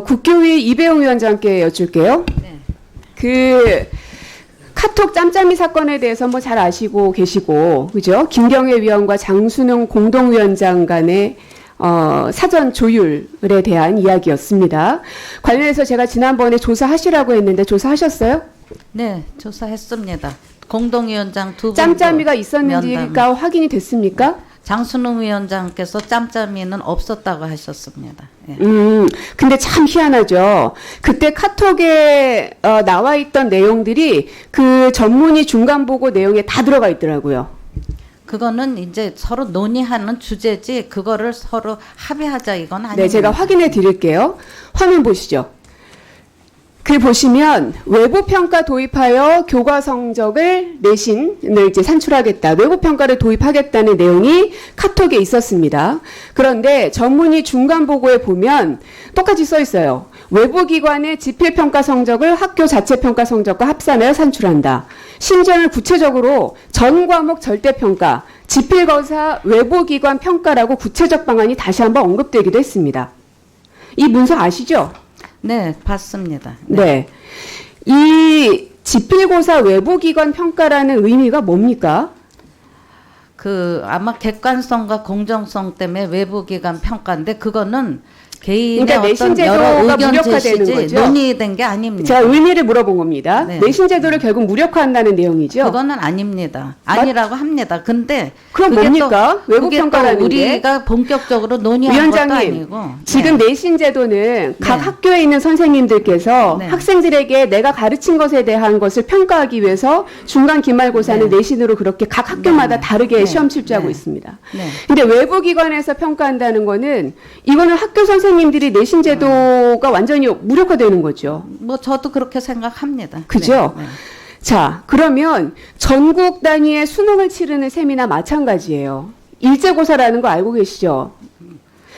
국교위 이배용 위원장께 여쭐게요. 네. 그 카톡 짬짬이 사건에 대해서 뭐 잘 아시고 계시고, 그죠? 김경애 위원과 장순영 공동위원장 간의 사전 조율에 대한 이야기였습니다. 관련해서 제가 지난번에 조사하시라고 했는데 조사하셨어요? 네, 조사했습니다. 공동위원장 두 분. 짬짬이가 있었는지가 확인이 됐습니까? 장순웅 위원장께서 짬짬이는 없었다고 하셨습니다. 예. 근데 참 희한하죠. 그때 카톡에 나와 있던 내용들이 그 전문의 중간 보고 내용에 다 들어가 있더라고요. 그거는 이제 서로 논의하는 주제지 그거를 서로 합의하자 이건 아닙니다. 네, 제가 확인해 드릴게요. 화면 보시죠. 그 보시면 외부 평가 도입하여 교과 성적을 내신을 이제 산출하겠다. 외부 평가를 도입하겠다는 내용이 카톡에 있었습니다. 그런데 전문의 중간 보고에 보면 똑같이 써 있어요. 외부 기관의 지필 평가 성적을 학교 자체 평가 성적과 합산하여 산출한다. 심지어는 구체적으로 전 과목 절대 평가, 지필 거사 외부 기관 평가라고 구체적 방안이 다시 한번 언급되기도 했습니다. 이 문서 아시죠? 네, 봤습니다. 네. 이 지필고사 외부기관 평가라는 의미가 뭡니까? 그 아마 객관성과 공정성 때문에 외부기관 평가인데 그거는 개인의 그러니까 어떤 내신 여러 제도가 의견 무력화되는 제시지 거죠? 논의된 게 아닙니다. 제가 의미를 물어본 겁니다. 네. 내신 제도를 결국 무력화한다는 내용이죠? 그거는 아닙니다. 아니라고 합니다. 근데 그럼 그게 뭡니까? 외부 그게 또 평가라는 게? 우리가 본격적으로 논의한 것도 위원장님, 아니고 지금 네. 내신 제도는 각 네. 학교에 있는 선생님들께서 네. 학생들에게 내가 가르친 것에 대한 것을 평가하기 위해서 중간 기말고사는 네. 내신으로 그렇게 각 학교마다 네. 다르게 네. 시험 출제하고 네. 있습니다. 네. 근데 외부 기관에서 평가한다는 거는 이거는 학교 선생님들이 내신 제도가 완전히 무력화되는 거죠. 뭐 저도 그렇게 생각합니다. 그죠? 네. 네. 자, 그러면 전국 단위의 수능을 치르는 셈이나 마찬가지예요. 일제고사라는 거 알고 계시죠?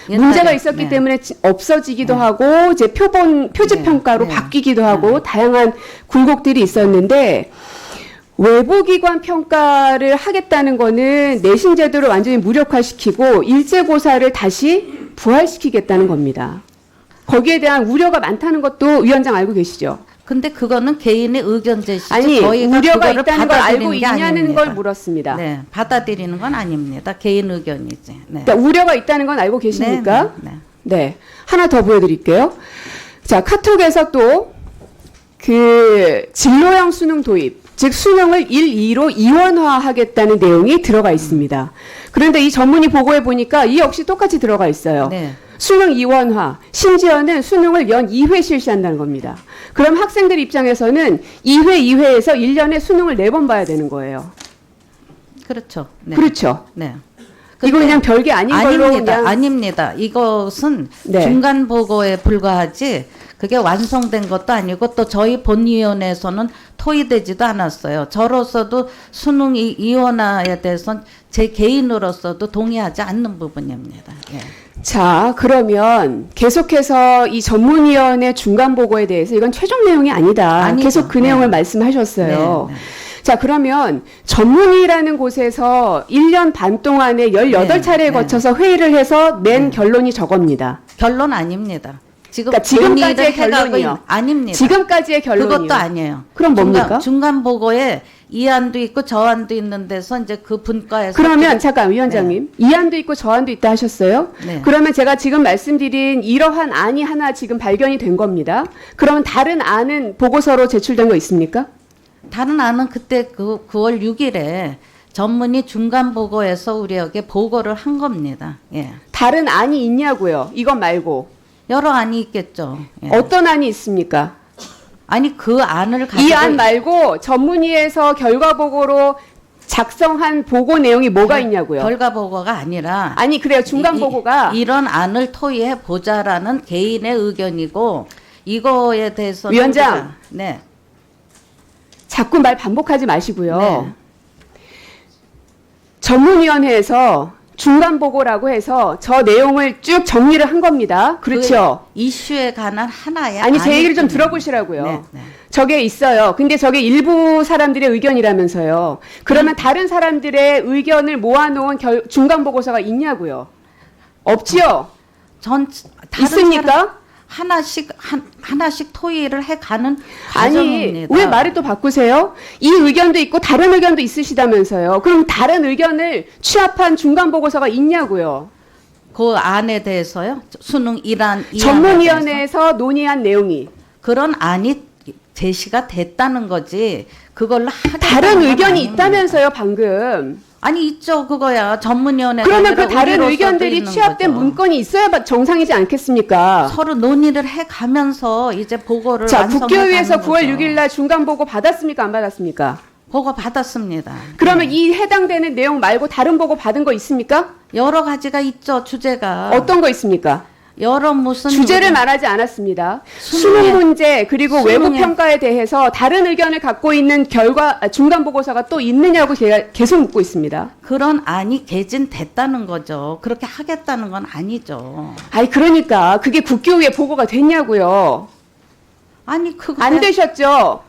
문제가 있었기 네. 때문에 없어지기도 하고 이제 표지 네. 평가로 네. 바뀌기도 하고 다양한 굴곡들이 있었는데 외부기관 평가를 하겠다는 거는 내신 제도를 완전히 무력화시키고 일제고사를 다시 부활시키겠다는 겁니다. 거기에 대한 우려가 많다는 것도 위원장 알고 계시죠? 근데 그거는 개인의 의견 제시지 아니, 저희가 우려가 그거를 있다는 걸 알고 받아들이는 게 있냐는 아닙니다. 걸 물었습니다. 네, 받아들이는 건 아닙니다. 개인 의견이지. 네. 그러니까 우려가 있다는 건 알고 계십니까? 네, 네, 네. 하나 더 보여드릴게요. 자, 카톡에서 또 그 진로형 수능 도입, 즉 수능을 1, 2로 이원화하겠다는 내용이 들어가 있습니다. 그런데 이 전문의 보고에 보니까 이 역시 똑같이 들어가 있어요. 네. 수능 이원화, 심지어는 수능을 연 2회 실시한다는 겁니다. 그럼 학생들 입장에서는 2회, 2회에서 1년에 수능을 4번 봐야 되는 거예요. 그렇죠. 네. 그렇죠. 네. 이거 근데 그냥 별게 아닌 걸로 아닙니다. 그냥 아닙니다. 이것은 네. 중간 보고에 불과하지 그게 완성된 것도 아니고 또 저희 본위원회에서는 토의되지도 않았어요. 저로서도 수능 이원화에 대해서는 제 개인으로서도 동의하지 않는 부분입니다. 예. 자, 그러면 계속해서 이 전문위원회 중간 보고에 대해서 이건 최종 내용이 아니다. 아니죠. 계속 그 내용을 네. 말씀하셨어요. 네, 네. 자, 그러면 전문위라는 곳에서 1년 반 동안에 18차례에 네, 네. 거쳐서 회의를 해서 낸 결론이 저겁니다. 결론 아닙니다. 지금 그러니까 지금까지의 논의를 해가고 결론이요. 아닙니다. 지금까지의 결론이요. 그것도 아니에요. 그럼 뭡니까? 중간 보고에 이안도 있고 저안도 있는 데서 이제 그 분과에서 그러면 잠깐 위원장님, 이안도 있고 저안도 있다 하셨어요? 네. 그러면 제가 지금 말씀드린 이러한 안이 하나 지금 발견이 된 겁니다. 그러면 다른 안은 보고서로 제출된 거 있습니까? 다른 안은 그때 그 9월 6일에 전문의 중간 보고에서 우리에게 보고를 한 겁니다. 예. 다른 안이 있냐고요? 이것 말고. 여러 안이 있겠죠. 예. 어떤 안이 있습니까? 아니 그 안을 가지고 이 안 말고 전문위에서 결과 보고로 작성한 보고 내용이 뭐가 있냐고요? 결과 보고가 아니라 아니 그래요. 중간 보고가 이런 안을 토의해 보자라는 개인의 의견이고 이거에 대해서 위원장. 네. 자꾸 말 반복하지 마시고요. 네. 전문위원회에서 중간 보고라고 해서 저 내용을 쭉 정리를 한 겁니다. 그렇죠? 그 이슈에 관한 하나의 아니 제 얘기를 좀 아닐 들어보시라고요. 네, 네. 저게 있어요. 근데 저게 일부 사람들의 의견이라면서요. 그러면 다른 사람들의 의견을 모아놓은 중간 보고서가 있냐고요? 없지요? 전 다른 있습니까? 하나씩 토의를 해가는 아니, 과정입니다. 왜 말을 또 바꾸세요? 이 의견도 있고 다른 의견도 있으시다면서요. 그럼 다른 의견을 취합한 중간 보고서가 있냐고요. 그 안에 대해서요. 수능 이안 전문위원회에서 논의한 내용이 그런 안이 제시가 됐다는 거지. 그걸로 하겠다는 다른 건 의견이 아닙니다. 있다면서요, 방금. 아니 있죠. 그거야. 전문위원회. 그러면 그 다른 의견들이 취합된 문건이 있어야 정상이지 않겠습니까? 서로 논의를 해가면서 이제 보고를 자, 완성해 국교위에서 가는 9월 거죠. 6일 날 중간 보고 받았습니까? 안 받았습니까? 보고 받았습니다. 그러면 이 해당되는 내용 말고 다른 보고 받은 거 있습니까? 여러 가지가 있죠. 주제가 어떤 거 있습니까? 여러 무슨 주제를 말하지 않았습니다. 수능에- 수능 문제 그리고 수능에- 외부 평가에 대해서 다른 의견을 갖고 있는 중간 보고서가 또 있느냐고 제가 계속 묻고 있습니다. 그런 안이 개진됐다는 거죠. 그렇게 하겠다는 건 아니죠. 아니 그러니까 그게 국교위에 보고가 됐냐고요. 아니 그거 안 되셨죠?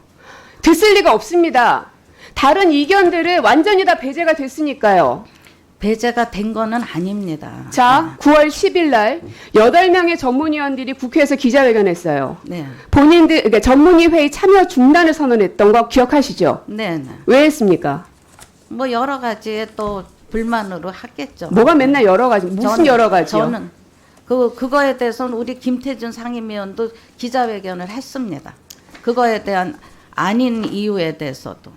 됐을 리가 없습니다. 다른 의견들을 완전히 다 배제가 됐으니까요. 배제가 된 거는 아닙니다. 자, 9월 10일 날 8명의 전문위원들이 국회에서 기자회견했어요. 네, 본인들 그러니까 전문위 회의 참여 중단을 선언했던 거 기억하시죠? 네, 네. 왜 했습니까? 뭐 여러 가지의 또 불만으로 하겠죠. 뭐가 맨날 여러 가지 무슨 여러 가지요? 저는 그거에 대해서는 우리 김태준 상임위원도 기자회견을 했습니다. 그거에 대한 아닌 이유에 대해서도.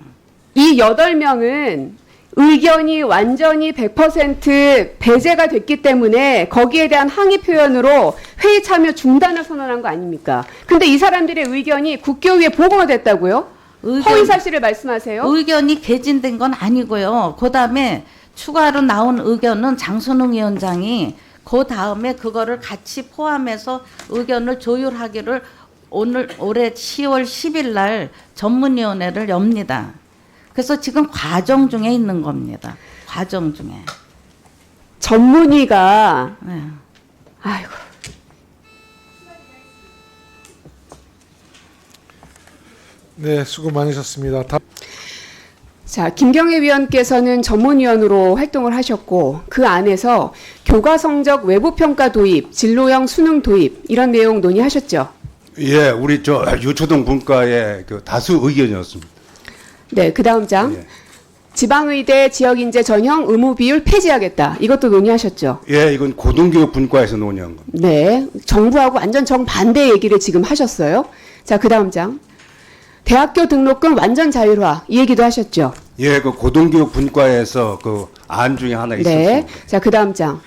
이 8명은 의견이 완전히 100% 배제가 됐기 때문에 거기에 대한 항의 표현으로 회의 참여 중단을 선언한 거 아닙니까? 근데 이 사람들의 의견이 국교위에 보고가 됐다고요? 허위 사실을 말씀하세요? 의견이 개진된 건 아니고요. 그다음에 추가로 나온 의견은 장순웅 위원장이 그다음에 그거를 같이 포함해서 의견을 조율하기를 올해 10월 10일 날 전문위원회를 엽니다. 그래서 지금 과정 중에 있는 겁니다. 과정 중에. 전문의가 네. 아이고 네, 수고 많으셨습니다. 자, 김경애 위원께서는 전문위원으로 활동을 하셨고 그 안에서 교과 성적 외부 평가 도입, 진로형 수능 도입 이런 내용 논의하셨죠? 예, 우리 저 유초등 분과의 그 다수 의견이었습니다. 네, 그 다음 장. 예. 지방의대 지역인재 전형 의무 비율 폐지하겠다. 이것도 논의하셨죠? 예, 이건 고등교육 분과에서 논의한 겁니다. 네, 정부하고 완전 정반대 얘기를 지금 하셨어요. 자, 그 다음 장. 대학교 등록금 완전 자율화 이 얘기도 하셨죠? 예, 그 고등교육 분과에서 그 안 중에 하나 있었습니다. 네. 자, 그 다음 장.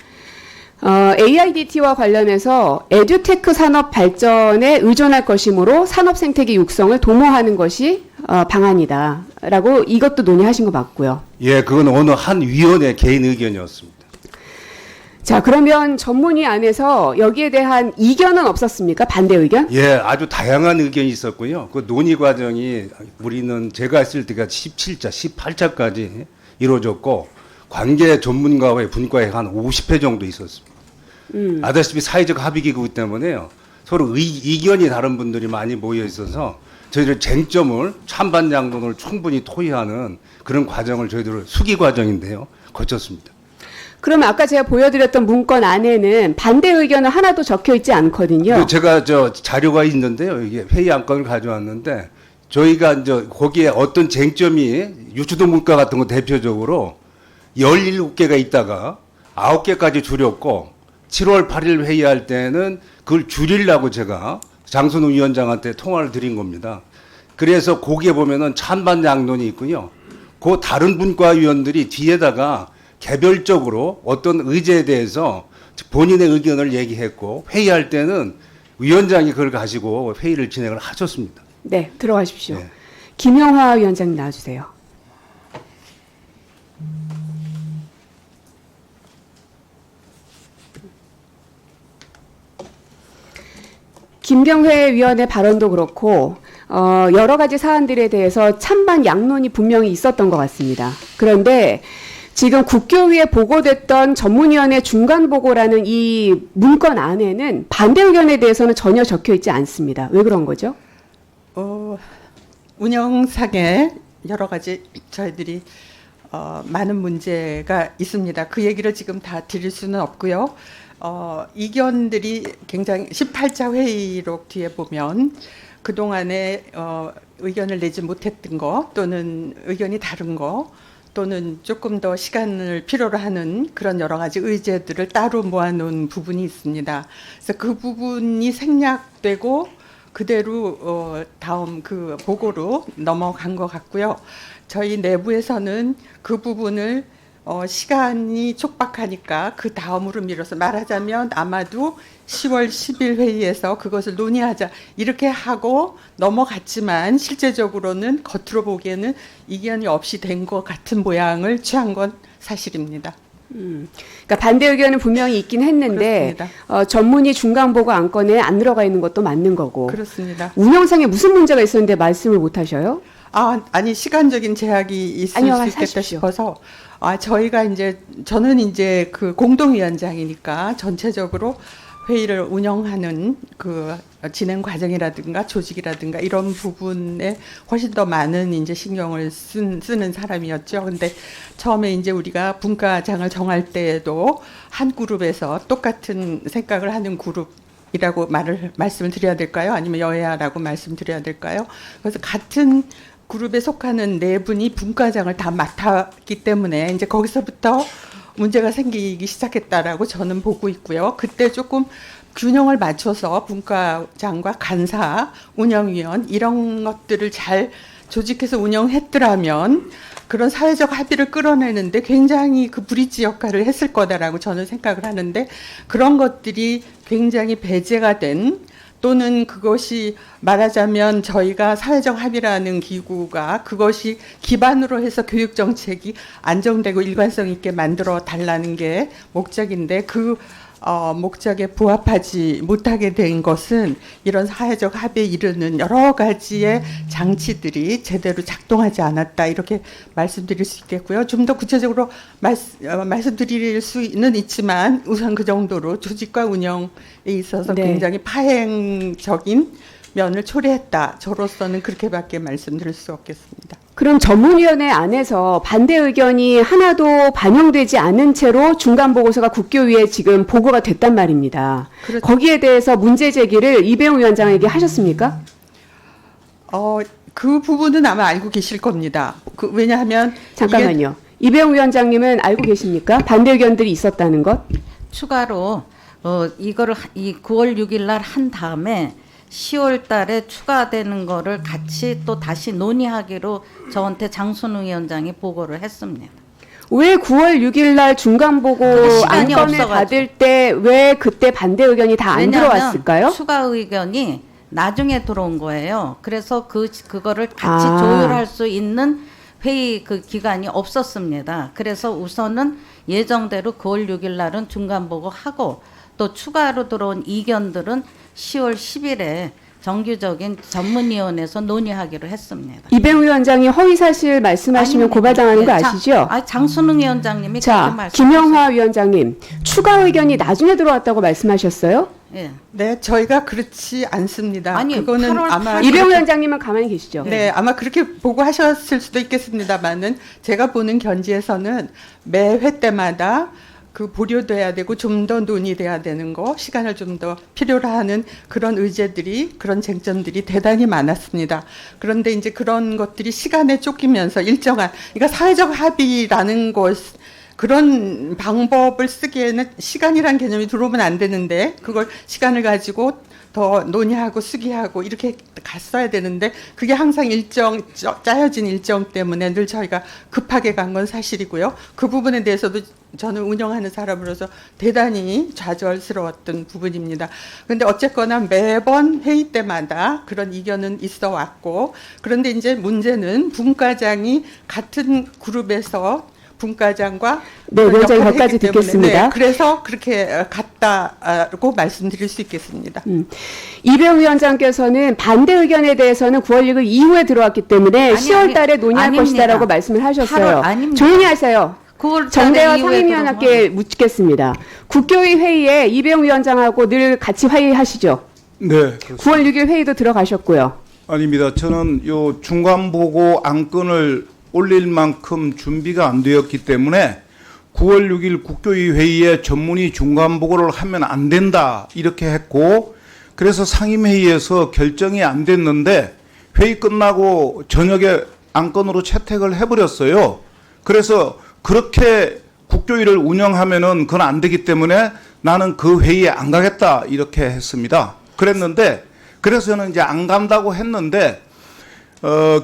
AIDT와 관련해서 에듀테크 산업 발전에 의존할 것이므로 산업 생태계 육성을 도모하는 것이 방안이다라고 이것도 논의하신 거 맞고요. 예, 그건 어느 한 위원회 개인 의견이었습니다. 자, 그러면 전문위 안에서 여기에 대한 이견은 없었습니까? 반대 의견? 예, 아주 다양한 의견이 있었고요. 그 논의 과정이 우리는 제가 했을 때가 17차, 18차까지 이루어졌고 관계 전문가와의 분과에 한 50회 정도 있었습니다. 아다시피 사회적 합의기구이기 때문에요. 서로 이견이 다른 분들이 많이 모여 있어서 저희들 쟁점을 찬반 양론을 충분히 토의하는 그런 과정을 저희들 수기 과정인데요. 거쳤습니다. 그러면 아까 제가 보여드렸던 문건 안에는 반대 의견은 하나도 적혀 있지 않거든요. 제가 저 자료가 있는데요. 이게 회의 안건을 가져왔는데 저희가 이제 거기에 어떤 쟁점이 유초등 문과 같은 거 대표적으로 17개가 있다가 9개까지 줄였고 7월 8일 회의할 때는 그걸 줄이려고 제가 장순웅 위원장한테 통화를 드린 겁니다. 그래서 거기에 보면은 찬반 양론이 있고요. 그 다른 분과 위원들이 뒤에다가 개별적으로 어떤 의제에 대해서 본인의 의견을 얘기했고 회의할 때는 위원장이 그걸 가지고 회의를 진행을 하셨습니다. 네, 들어가십시오. 네. 김영화 위원장님 나와주세요. 김경회 위원의 발언도 그렇고 여러 가지 사안들에 대해서 찬반 양론이 분명히 있었던 것 같습니다. 그런데 지금 국교위에 보고됐던 전문위원회 중간 보고라는 이 문건 안에는 반대 의견에 대해서는 전혀 적혀 있지 않습니다. 왜 그런 거죠? 운영상에 여러 가지 저희들이 많은 문제가 있습니다. 그 얘기를 지금 다 드릴 수는 없고요. 이견들이 굉장히 18차 회의록 뒤에 보면 그동안에 의견을 내지 못했던 거 또는 의견이 다른 거 또는 조금 더 시간을 필요로 하는 그런 여러 가지 의제들을 따로 모아놓은 부분이 있습니다. 그래서 그 부분이 생략되고 그대로 다음 그 보고로 넘어간 것 같고요. 저희 내부에서는 그 부분을 시간이 촉박하니까 그 다음으로 미뤄서 말하자면 아마도 10월 10일 회의에서 그것을 논의하자 이렇게 하고 넘어갔지만 실제적으로는 겉으로 보기에는 이견이 없이 된 것 같은 모양을 취한 건 사실입니다. 그러니까 반대 의견은 분명히 있긴 했는데 그렇습니다. 전문의 중간보고 안건에 안 들어가 있는 것도 맞는 거고 그렇습니다. 운영상에 무슨 문제가 있었는데 말씀을 못 하셔요? 아니 시간적인 제약이 있을 아니요, 수 있겠다 하십시오. 싶어서 저는 이제 그 공동위원장이니까 전체적으로 회의를 운영하는 그 진행 과정이라든가 조직이라든가 이런 부분에 훨씬 더 많은 이제 신경을 쓰는 사람이었죠. 근데 처음에 이제 우리가 분과장을 정할 때에도 한 그룹에서 똑같은 생각을 하는 그룹이라고 말씀을 드려야 될까요? 아니면 여야라고 말씀드려야 될까요? 그래서 같은 그룹에 속하는 네 분이 분과장을 다 맡았기 때문에 이제 거기서부터 문제가 생기기 시작했다라고 저는 보고 있고요. 그때 조금 균형을 맞춰서 분과장과 간사, 운영위원 이런 것들을 잘 조직해서 운영했더라면 그런 사회적 합의를 끌어내는데 굉장히 그 브릿지 역할을 했을 거다라고 저는 생각을 하는데 그런 것들이 굉장히 배제가 된 또는 그것이 말하자면 저희가 사회적 합의라는 기구가 그것이 기반으로 해서 교육 정책이 안정되고 일관성 있게 만들어 달라는 게 목적인데 그 목적에 부합하지 못하게 된 것은 이런 사회적 합의에 이르는 여러 가지의 장치들이 제대로 작동하지 않았다 이렇게 말씀드릴 수 있겠고요. 좀 더 구체적으로 말씀드릴 수는 있지만 우선 그 정도로 조직과 운영에 있어서 네. 굉장히 파행적인 면을 초래했다. 저로서는 그렇게밖에 말씀드릴 수 없겠습니다. 그럼 전문위원회 안에서 반대 의견이 하나도 반영되지 않은 채로 중간 보고서가 국교위에 지금 보고가 됐단 말입니다. 그렇죠. 거기에 대해서 문제 제기를 이배용 위원장에게 하셨습니까? 그 부분은 아마 알고 계실 겁니다. 왜냐하면 잠깐만요. 이배용 위원장님은 알고 계십니까? 반대 의견들이 있었다는 것? 추가로 이거를 이 9월 6일 날 한 다음에 10월 달에 추가되는 거를 같이 또 다시 논의하기로 저한테 장순우 위원장이 보고를 했습니다. 왜 9월 6일 날 중간 보고 그게 시간이 안건을 없어가지고. 받을 때 왜 그때 반대 의견이 다 안 왜냐하면 들어왔을까요? 추가 의견이 나중에 들어온 거예요. 그래서 그거를 같이 아. 조율할 수 있는 회의 그 기간이 없었습니다. 그래서 우선은 예정대로 9월 6일 날은 중간 보고 하고 또 추가로 들어온 이견들은 10월 10일에 정규적인 전문위원회에서 논의하기로 했습니다. 이배용 위원장이 허위사실 말씀하시면 아닙니다. 고발당하는 거 네, 아시죠? 장순웅 위원장님이 그렇게 자, 말씀하셨어요. 김영화 위원장님, 추가 의견이 나중에 들어왔다고 말씀하셨어요? 예. 네, 저희가 그렇지 않습니다. 아니, 그거는 8월 아마 이배용 위원장님은 가만히 계시죠? 네, 아마 그렇게 보고 하셨을 수도 있겠습니다만은 제가 보는 견지에서는 매 회 때마다 그 보류돼야 되고 좀 더 논의돼야 되는 거, 시간을 좀 더 필요로 하는 그런 의제들이, 그런 쟁점들이 대단히 많았습니다. 그런데 이제 그런 것들이 시간에 쫓기면서 일정한, 그러니까 사회적 합의라는 것, 그런 방법을 쓰기에는 시간이란 개념이 들어오면 안 되는데 그걸 시간을 가지고 더 논의하고 수기하고 이렇게 갔어야 되는데 그게 항상 짜여진 일정 때문에 늘 저희가 급하게 간 건 사실이고요. 그 부분에 대해서도 저는 운영하는 사람으로서 대단히 좌절스러웠던 부분입니다. 그런데 어쨌거나 매번 회의 때마다 그런 이견은 있어 왔고 그런데 이제 문제는 분과장이 같은 그룹에서 분과장과 네, 그런 위원장님 역할을 거기까지 했기 때문에, 듣겠습니다. 네, 그래서 그렇게 갔다고 말씀드릴 수 있겠습니다. 이배용 위원장께서는 반대 의견에 대해서는 9월 6일 이후에 들어왔기 때문에 아니, 10월 달에 아니, 논의할 아닙니다. 것이다라고 말씀을 하셨어요. 8월 아닙니다. 조용히 하세요. 9월 정대화 상임위원장께 묻겠습니다. 국교위 회의에 이배용 위원장하고 늘 같이 회의하시죠? 네, 그렇습니다. 9월 6일 회의도 들어가셨고요. 아닙니다. 저는 요 중간 보고 안건을 올릴 만큼 준비가 안 되었기 때문에 9월 6일 국교위 회의에 전문의 중간 보고를 하면 안 된다 이렇게 했고, 그래서 상임회의에서 결정이 안 됐는데 회의 끝나고 저녁에 안건으로 채택을 해버렸어요. 그래서 그렇게 국교위를 운영하면은 그건 안 되기 때문에 나는 그 회의에 안 가겠다 이렇게 했습니다. 그랬는데, 그래서 저는 이제 안 간다고 했는데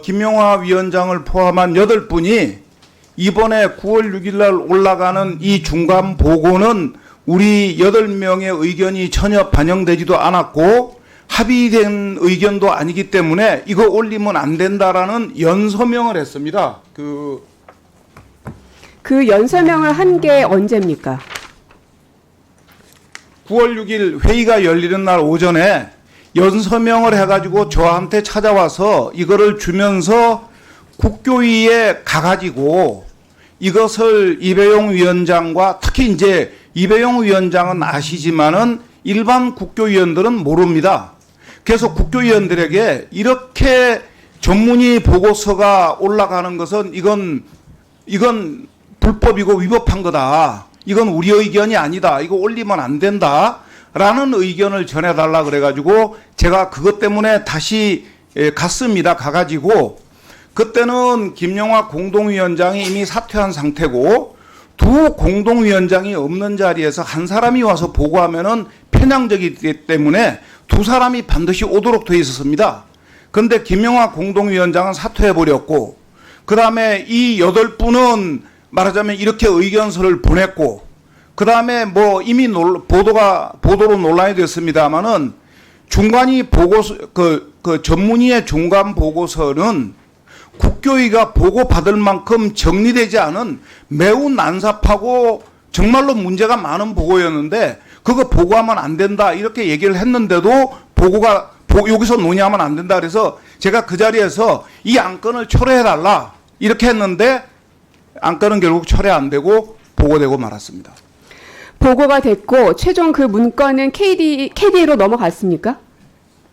김용화 위원장을 포함한 8분이 이번에 9월 6일 날 올라가는 이 중간 보고는 우리 8명의 의견이 전혀 반영되지도 않았고 합의된 의견도 아니기 때문에 이거 올리면 안 된다라는 연서명을 했습니다. 그 연설명을 한 게 언제입니까? 9월 6일 회의가 열리는 날 오전에 연서명을 해가지고 저한테 찾아와서 이거를 주면서 국교위에 가가지고 이것을 이배용 위원장과, 특히 이제 이배용 위원장은 아시지만은 일반 국교위원들은 모릅니다. 그래서 국교위원들에게 이렇게 전문의 보고서가 올라가는 것은 이건 불법이고 위법한 거다. 이건 우리 의견이 아니다. 이거 올리면 안 된다. 라는 의견을 전해달라 그래가지고 제가 그것 때문에 다시 갔습니다. 가가지고 그때는 김용화 공동위원장이 이미 사퇴한 상태고 두 공동위원장이 없는 자리에서 한 사람이 와서 보고하면은 편향적이기 때문에 두 사람이 반드시 오도록 돼 있었습니다. 그런데 김용화 공동위원장은 사퇴해버렸고, 그 다음에 이 8분은 말하자면 이렇게 의견서를 보냈고, 그 다음에 뭐 이미 보도로 논란이 됐습니다만은 중간이 보고서, 그 전문의의 중간 보고서는 국교위가 보고받을 만큼 정리되지 않은 매우 난삽하고 정말로 문제가 많은 보고였는데 그거 보고하면 안 된다 이렇게 얘기를 했는데도 여기서 논의하면 안 된다 그래서 제가 그 자리에서 이 안건을 철회해달라 이렇게 했는데 안건은 결국 철회 안 되고 보고되고 말았습니다. 보고가 됐고 최종 그 문건은 KD로 넘어갔습니까?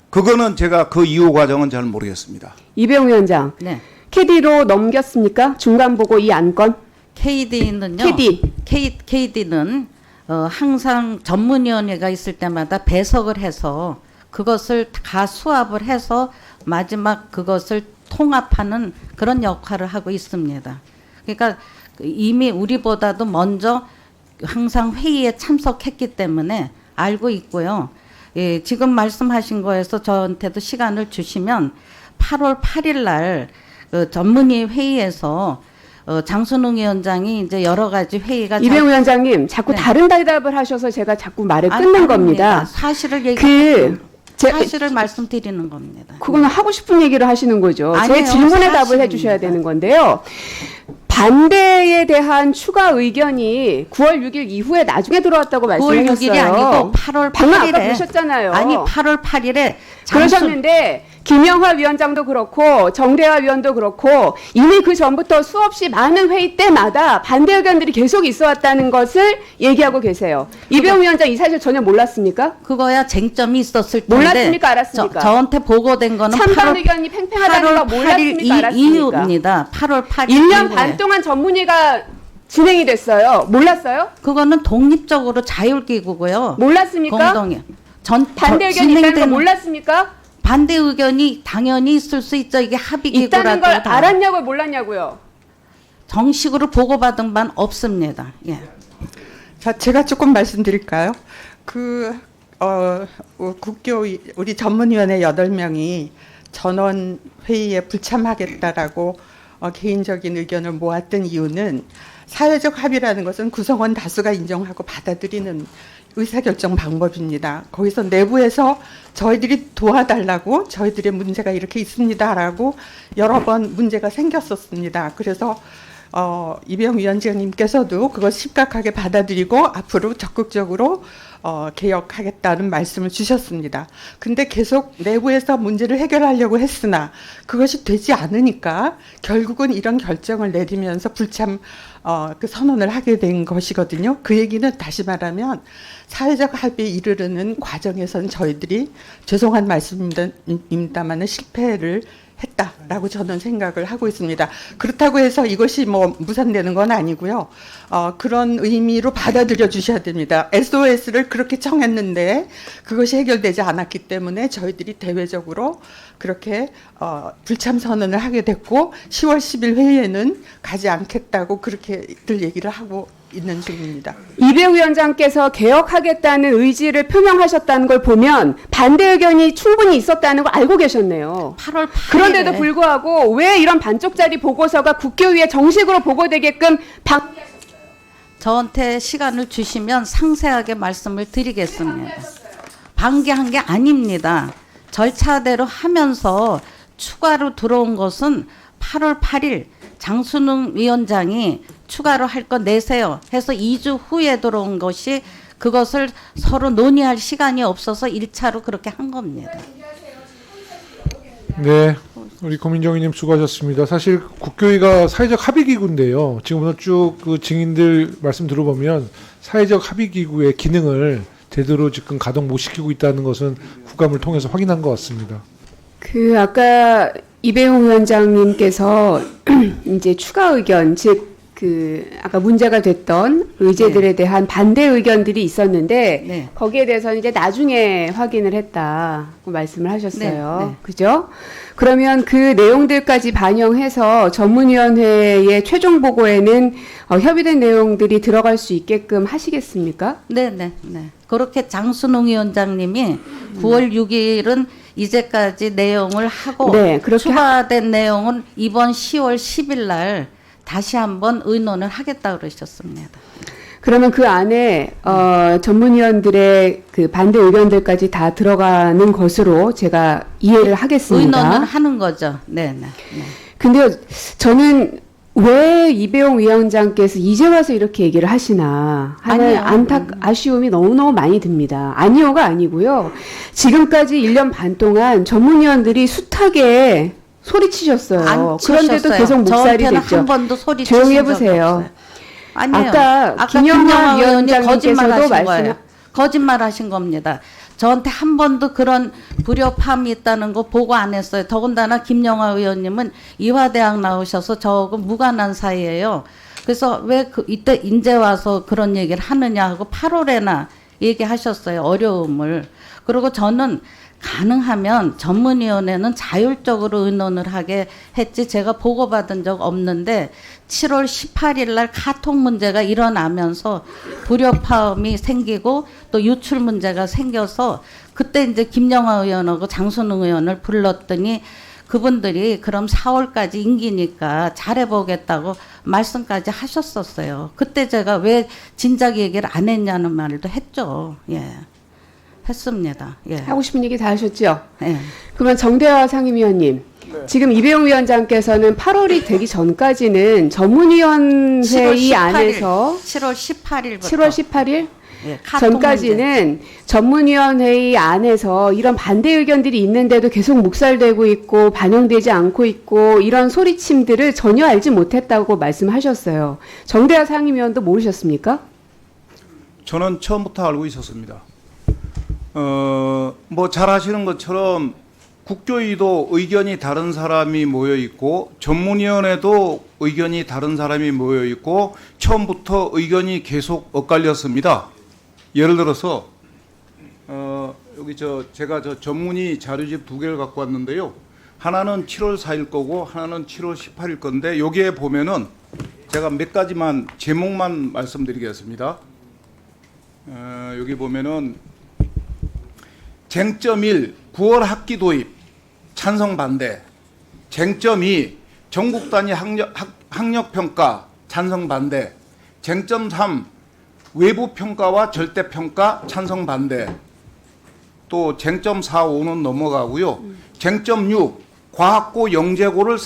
그거는 제가 그 이후 과정은 잘 모르겠습니다. 이배용 위원장, 네. KD로 넘겼습니까? 중간 보고 이 안건? KD는요. KD는 항상 전문위원회가 있을 때마다 배석을 해서 그것을 다 수합을 해서 마지막 그것을 통합하는 그런 역할을 하고 있습니다. 그러니까 이미 우리보다도 먼저 항상 회의에 참석했기 때문에 알고 있고요. 예, 지금 말씀하신 거에서 저한테도 시간을 주시면 8월 8일 날 전문위 회의에서 장순웅 위원장이 이제 여러 가지 회의가 이배용 위원장님 자꾸 네. 다른 대답을 하셔서 제가 자꾸 말을 끊는 아닙니다. 겁니다. 사실을 사실을 말씀드리는 겁니다. 그거는 하고 싶은 얘기를 하시는 거죠. 제 아니에요. 질문에 답을 사실입니다. 해주셔야 되는 건데요. 반대에 대한 추가 의견이 9월 6일 이후에 나중에 들어왔다고 9월 말씀하셨어요. 6일이 아니고 8월 방금 아까 8일에 그러셨잖아요. 아니 8월 8일에 그러셨는데 김영하 위원장도 그렇고 정대화 위원도 그렇고 이미 그 전부터 수없이 많은 회의 때마다 반대 의견들이 계속 있어 왔다는 것을 얘기하고 계세요. 이배용 위원장 이 사실 전혀 몰랐습니까? 그거야 쟁점이 있었을 텐데 몰랐습니까? 알았습니까? 저한테 보고된 거는 찬반 8월 의견이 팽팽하다는 거 8월 몰랐습니까? 8일 알았습니까? 이후입니다. 8월 8일 1년 이후에. 반 동안 전문의가 진행이 됐어요. 몰랐어요? 그거는 독립적으로 자율기구고요. 몰랐습니까? 공동이 반대 의견이 있다는 거 몰랐습니까? 반대 의견이 당연히 있을 수 있죠. 이게 합의기구라도 있다는 걸 다. 알았냐고요? 몰랐냐고요? 정식으로 보고받은 바는 없습니다. 예. 자, 제가 조금 말씀드릴까요? 국교위 우리 전문위원회 8명이 전원 회의에 불참하겠다라고 개인적인 의견을 모았던 이유는 사회적 합의라는 것은 구성원 다수가 인정하고 받아들이는 의사결정 방법입니다. 거기서 내부에서 저희들이 도와달라고 저희들의 문제가 이렇게 있습니다라고 여러 번 문제가 생겼었습니다. 그래서 이배용 위원장님께서도 그걸 심각하게 받아들이고 앞으로 적극적으로 개혁하겠다는 말씀을 주셨습니다. 근데 계속 내부에서 문제를 해결하려고 했으나 그것이 되지 않으니까 결국은 이런 결정을 내리면서 불참 그 선언을 하게 된 것이거든요. 그 얘기는 다시 말하면 사회적 합의에 이르르는 과정에선 저희들이 죄송한 말씀입니다만은 실패를 했다라고 저는 생각을 하고 있습니다. 그렇다고 해서 이것이 뭐 무산되는 건 아니고요. 그런 의미로 받아들여 주셔야 됩니다. SOS를 그렇게 청했는데 그것이 해결되지 않았기 때문에 저희들이 대외적으로 그렇게 불참 선언을 하게 됐고 10월 10일 회의에는 가지 않겠다고 그렇게들 얘기를 하고 있는 중입니다. 이배우 위원장께서 개혁하겠다는 의지를 표명하셨다는 걸 보면 반대 의견이 충분히 있었다는 걸 알고 계셨네요. 8월 8일에 그런데도 불구하고 왜 이런 반쪽짜리 보고서가 국교위에 정식으로 보고되게끔 저한테 시간을 주시면 상세하게 말씀을 드리겠습니다. 방기한 게 아닙니다. 절차대로 하면서 추가로 들어온 것은 8월 8일 장순웅 위원장이 추가로 할 거 내세요 해서 2주 후에 들어온 것이 그것을 서로 논의할 시간이 없어서 1차로 그렇게 한 겁니다. 네, 우리 고민정희님 수고하셨습니다. 사실 국교위가 사회적 합의기구인데요. 지금부터 쭉 그 증인들 말씀 들어보면 사회적 합의기구의 기능을 제대로 지금 가동 못 시키고 있다는 것은 국감을 통해서 확인한 것 같습니다. 아까 이배용 위원장님께서 이제 추가 의견, 즉 아까 문제가 됐던 의제들에 대한 반대 의견들이 있었는데 네. 거기에 대해서는 이제 나중에 확인을 했다고 말씀을 하셨어요. 네, 네. 그죠? 그러면 그 내용들까지 반영해서 전문위원회의 최종 보고에는 협의된 내용들이 들어갈 수 있게끔 하시겠습니까? 네. 그렇게 장순웅 위원장님이 9월 6일은 이제까지 내용을 하고 네, 그렇게 추가된 내용은 이번 10월 10일 날 다시 한번 의논을 하겠다 그러셨습니다. 그러면 그 안에 전문위원들의 그 반대 의견들까지 다 들어가는 것으로 제가 이해를 하겠습니다. 의논을 하는 거죠. 네. 근데 저는 왜 이배용 위원장께서 이제 와서 이렇게 얘기를 하시나 하는 아니요. 아쉬움이 너무너무 많이 듭니다. 아니요가 아니고요. 지금까지 1년 반 동안 전문위원들이 숱하게 소리치셨어요. 안 그런데도 치셨어요. 계속 묵살이 저한테는 됐죠. 한 번도 소리 조용히 치신 해보세요. 적이 없어요. 아니에요. 아까 김영하 의원이 거짓말 위원장님께서도 하신 말씀 거예요. 거짓말 하신 겁니다. 저한테 한 번도 그런 불협함이 있다는 거 보고 안 했어요. 더군다나 김영하 의원님은 이화대학 나오셔서 저하고 무관한 사이예요. 그래서 왜 이때 인제 와서 그런 얘기를 하느냐 하고 8월에나 얘기하셨어요. 어려움을. 그리고 저는 가능하면 전문위원회는 자율적으로 의논을 하게 했지 제가 보고받은 적 없는데 7월 18일 날 카톡 문제가 일어나면서 불협화음이 생기고 또 유출 문제가 생겨서 그때 이제 김영하 의원하고 장순웅 의원을 불렀더니 그분들이 그럼 4월까지 임기니까 잘해보겠다고 말씀까지 하셨었어요. 그때 제가 왜 진작 얘기를 안 했냐는 말도 했죠. 예. 했습니다. 예. 하고 싶은 얘기 다 하셨죠? 예. 그러면 정대화 상임위원님, 지금 이배용 위원장께서는 8월이 되기 전까지는 전문위원회의 안에서 7월 18일부터 7월 18일 예, 카톡 문제. 전까지는 전문위원회의 안에서 이런 반대 의견들이 있는데도 계속 묵살되고 있고 반영되지 않고 있고 이런 소리침들을 전혀 알지 못했다고 말씀하셨어요. 정대화 상임위원도 모르셨습니까? 저는 처음부터 알고 있었습니다. 뭐 잘 아시는 것처럼 국교위도 의견이 다른 사람이 모여 있고 전문위원회도 의견이 다른 사람이 모여 있고 처음부터 의견이 계속 엇갈렸습니다. 예를 들어서 여기 제가 전문의 자료집 2개를 갖고 왔는데요. 하나는 7월 4일 거고 하나는 7월 18일 건데 여기에 보면은 제가 몇 가지만 제목만 말씀드리겠습니다. 여기 보면은 쟁점 1 9월 학기 도입 찬성 반대. 쟁점 2 전국 단위 학력 평가 찬성 반대. 쟁점 3 외부 평가와 절대 평가 찬성 반대. 또 쟁점 4, 5는 넘어가고요. 쟁점 6 과학고 영재고를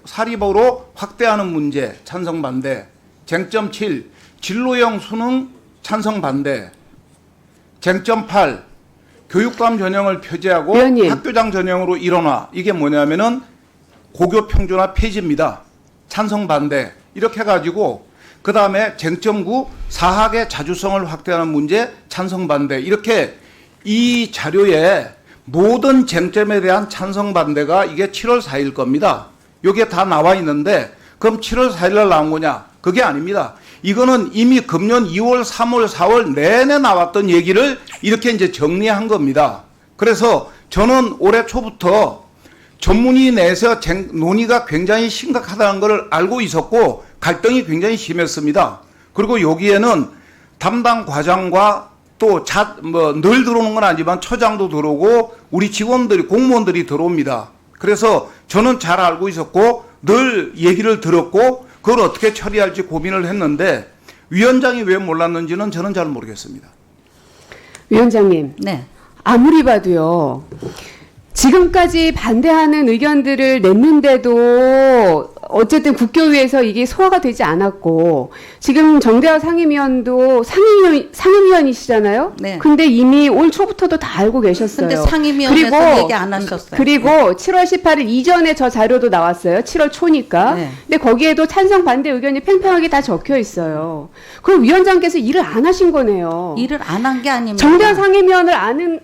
사립으로 확대하는 문제 찬성 반대. 쟁점 7 진로형 수능 찬성 반대. 쟁점 8 교육감 전형을 폐지하고 위원님. 학교장 전형으로 일어나. 이게 뭐냐면은 고교 평준화 폐지입니다. 찬성 반대. 이렇게 해가지고 그 다음에 쟁점 9 사학의 자주성을 확대하는 문제 찬성 반대. 이렇게 이 자료에 모든 쟁점에 대한 찬성 반대가 이게 7월 4일 겁니다. 이게 다 나와 있는데 그럼 7월 4일 날 나온 거냐? 그게 아닙니다. 이거는 이미 금년 2월, 3월, 4월 내내 나왔던 얘기를 이렇게 이제 정리한 겁니다. 그래서 저는 올해 초부터 전문의 내에서 논의가 굉장히 심각하다는 걸 알고 있었고 갈등이 굉장히 심했습니다. 그리고 여기에는 담당 과장과 또 늘 들어오는 건 아니지만 처장도 들어오고 우리 직원들이 공무원들이 들어옵니다. 그래서 저는 잘 알고 있었고 늘 얘기를 들었고 그걸 어떻게 처리할지 고민을 했는데 위원장이 왜 몰랐는지는 저는 잘 모르겠습니다. 위원장님, 네. 아무리 봐도요. 지금까지 반대하는 의견들을 냈는데도 어쨌든 국교위에서 이게 소화가 되지 않았고 지금 정대화 상임위원도 상임위원이시잖아요. 네. 근데 이미 올 초부터도 다 알고 계셨어요. 근데 상임위원회에서 얘기 안 하셨어요. 그리고 7월 18일 이전에 저 자료도 나왔어요. 7월 초니까. 네. 근데 거기에도 찬성 반대 의견이 팽팽하게 다 적혀 있어요. 그럼 위원장께서 일을 안 하신 거네요. 일을 안 한 게 아닙니다. 정대화 상임위원을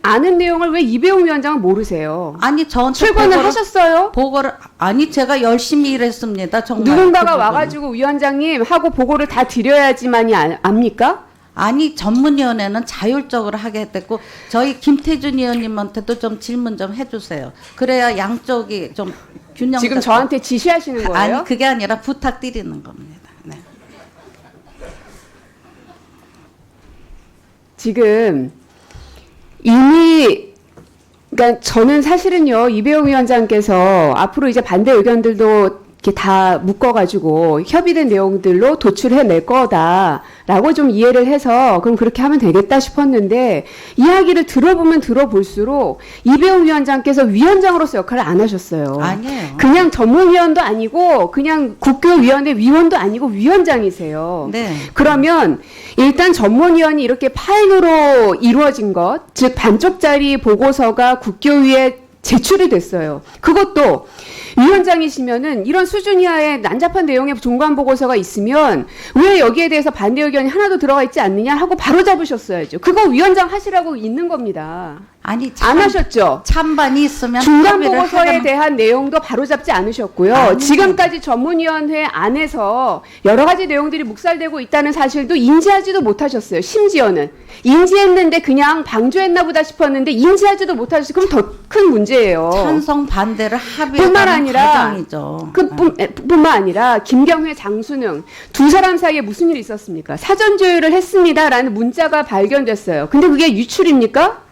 아는 내용을 왜 이배용 위원장은 모르세요? 아니 저한테 출근을 하셨어요? 보고를 아니 제가 열심히 일했습니다. 정말 누군가가 그 부분은. 와가지고 위원장님 하고 보고를 다 드려야지만이 압니까? 아니 전문위원회는 자율적으로 하게 됐고 저희 김태준 의원님한테도 좀 질문 좀 해주세요. 그래야 양쪽이 좀 균형. 지금 저한테 지시하시는 거예요? 아니 그게 아니라 부탁드리는 겁니다. 네. 지금 이미 그러니까 저는 사실은요 이배용 위원장께서 앞으로 이제 반대 의견들도 이렇게 다 묶어가지고 협의된 내용들로 도출해낼 거다라고 좀 이해를 해서 그럼 그렇게 하면 되겠다 싶었는데 이야기를 들어보면 들어볼수록 이배용 위원장께서 위원장으로서 역할을 안 하셨어요. 아니에요. 그냥 전문위원도 아니고 그냥 국교위원회 위원도 아니고 위원장이세요. 네. 그러면 일단 전문위원이 이렇게 파일로 이루어진 것, 즉 반쪽짜리 보고서가 국교위에 제출이 됐어요. 그것도 위원장이시면은 이런 수준 이하의 난잡한 내용의 종관 보고서가 있으면 왜 여기에 대해서 반대 의견이 하나도 들어가 있지 않느냐 하고 바로 잡으셨어야죠. 그거 위원장 하시라고 있는 겁니다. 아니 안 하셨죠? 찬반이 있으면 중간 합의를 보고서에 하려면- 대한 내용도 바로잡지 않으셨고요. 아니요. 지금까지 전문위원회 안에서 여러 가지 내용들이 묵살되고 있다는 사실도 인지하지도 못하셨어요. 심지어는 인지했는데 그냥 방조했나 보다 싶었는데 인지하지도 못하셨어요. 그럼 더 큰 문제예요. 찬성 반대를 뿐만 합의하는 아니라 과정이죠. 뿐만 아니라 김경회, 장순응 두 사람 사이에 무슨 일이 있었습니까? 사전 조율을 했습니다라는 문자가 발견됐어요. 근데 그게 유출입니까?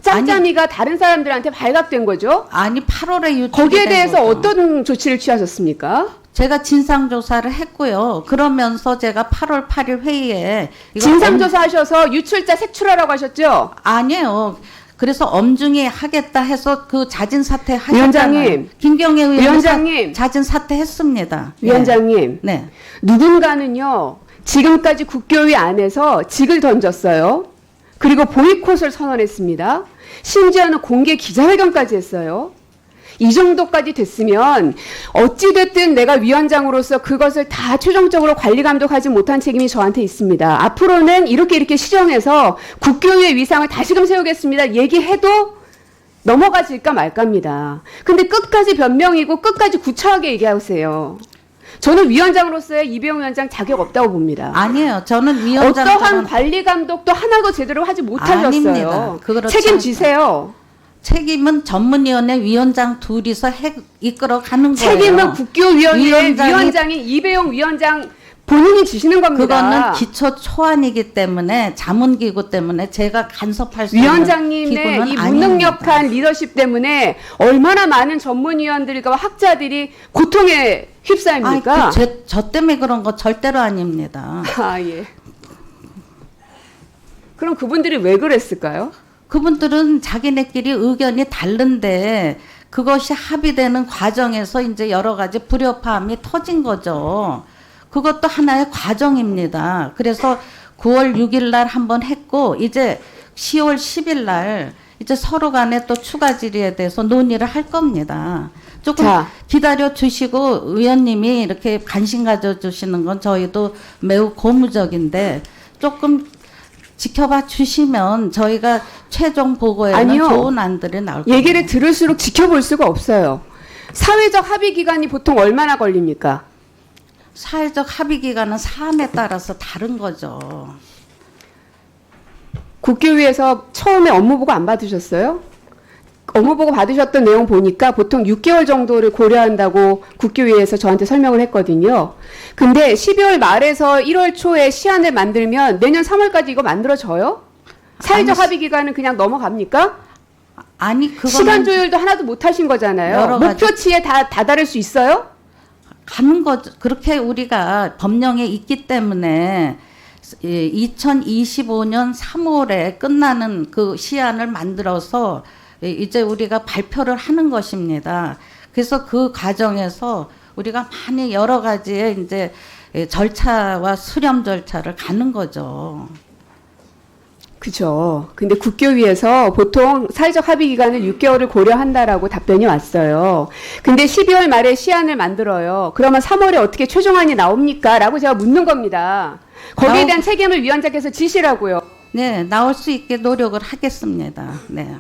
짬짬이가 다른 사람들한테 발각된 거죠. 아니 8월에 유출이 거기에 된 대해서 거죠. 어떤 조치를 취하셨습니까? 제가 진상조사를 했고요. 그러면서 제가 8월 8일 회의에 이거 진상조사 하셔서 유출자 색출하라고 하셨죠? 아니에요. 그래서 엄중히 하겠다 해서 그 자진 사퇴 하셨잖아요. 위원장님. 김경애 의원 위원장님. 자진 사퇴했습니다. 위원장님, 네. 누군가는요, 지금까지 국교위 안에서 직을 던졌어요. 그리고 보이콧을 선언했습니다. 심지어는 공개 기자회견까지 했어요. 이 정도까지 됐으면 어찌됐든 내가 위원장으로서 그것을 다 최종적으로 관리 감독하지 못한 책임이 저한테 있습니다. 앞으로는 이렇게 시정해서 국교위의 위상을 다시금 세우겠습니다. 얘기해도 넘어가질까 말까입니다. 근데 끝까지 변명이고 끝까지 구차하게 얘기하세요. 저는 위원장으로서의 이배용 위원장 자격 없다고 봅니다. 아니에요. 저는 위원장 어떠한 관리 감독도 하나도 제대로 하지 못하셨어요. 아닙니다. 그렇지 책임지세요. 책임은 전문위원회 위원장 둘이서 이끌어가는 거예요. 책임은 국교위원회 위원장이- 위원장인 이배용 위원장 본인이 지시는 겁니다. 그거는 기초 초안이기 때문에 자문기구 때문에 제가 간섭할 수 있는 위원장님의 기구는 이 아닙니다. 무능력한 리더십 때문에 얼마나 많은 전문위원들과 학자들이 고통에 휩싸입니까? 저 때문에 그런 거 절대로 아닙니다. 아, 예. 그럼 그분들이 왜 그랬을까요? 그분들은 자기네끼리 의견이 다른데 그것이 합의되는 과정에서 이제 여러 가지 불협화음이 터진 거죠. 그것도 하나의 과정입니다. 그래서 9월 6일 날 한번 했고 이제 10월 10일 날 이제 서로 간에 또 추가 질의에 대해서 논의를 할 겁니다. 조금 자. 기다려 주시고 의원님이 이렇게 관심 가져 주시는 건 저희도 매우 고무적인데 조금 지켜봐 주시면 저희가 최종 보고에는 아니요. 좋은 안들이 나올 겁니다. 얘기를 들을수록 지켜볼 수가 없어요. 사회적 합의 기간이 보통 얼마나 걸립니까? 사회적 합의 기간은 사안에 따라서 다른 거죠. 국교위에서 처음에 업무보고 안 받으셨어요? 업무보고 받으셨던 내용 보니까 보통 6개월 정도를 고려한다고 국교위에서 저한테 설명을 했거든요. 근데 12월 말에서 1월 초에 시안을 만들면 내년 3월까지 이거 만들어져요? 사회적 아니, 합의 기간은 그냥 넘어갑니까? 아니 그거는 시간 조율도 하나도 못 하신 거잖아요. 여러 가지- 목표치에 다 다다를 수 있어요? 가는 거죠. 그렇게 우리가 법령에 있기 때문에 2025년 3월에 끝나는 그 시안을 만들어서 이제 우리가 발표를 하는 것입니다. 그래서 그 과정에서 우리가 많이 여러 가지의 이제 절차와 수렴 절차를 가는 거죠. 그죠. 근데 국교위에서 보통 사회적 합의 기간을 6개월을 고려한다라고 답변이 왔어요. 근데 12월 말에 시안을 만들어요. 그러면 3월에 어떻게 최종안이 나옵니까? 라고 제가 묻는 겁니다. 거기에 대한 책임을 위원장께서 지시라고요. 네, 나올 수 있게 노력을 하겠습니다. 네.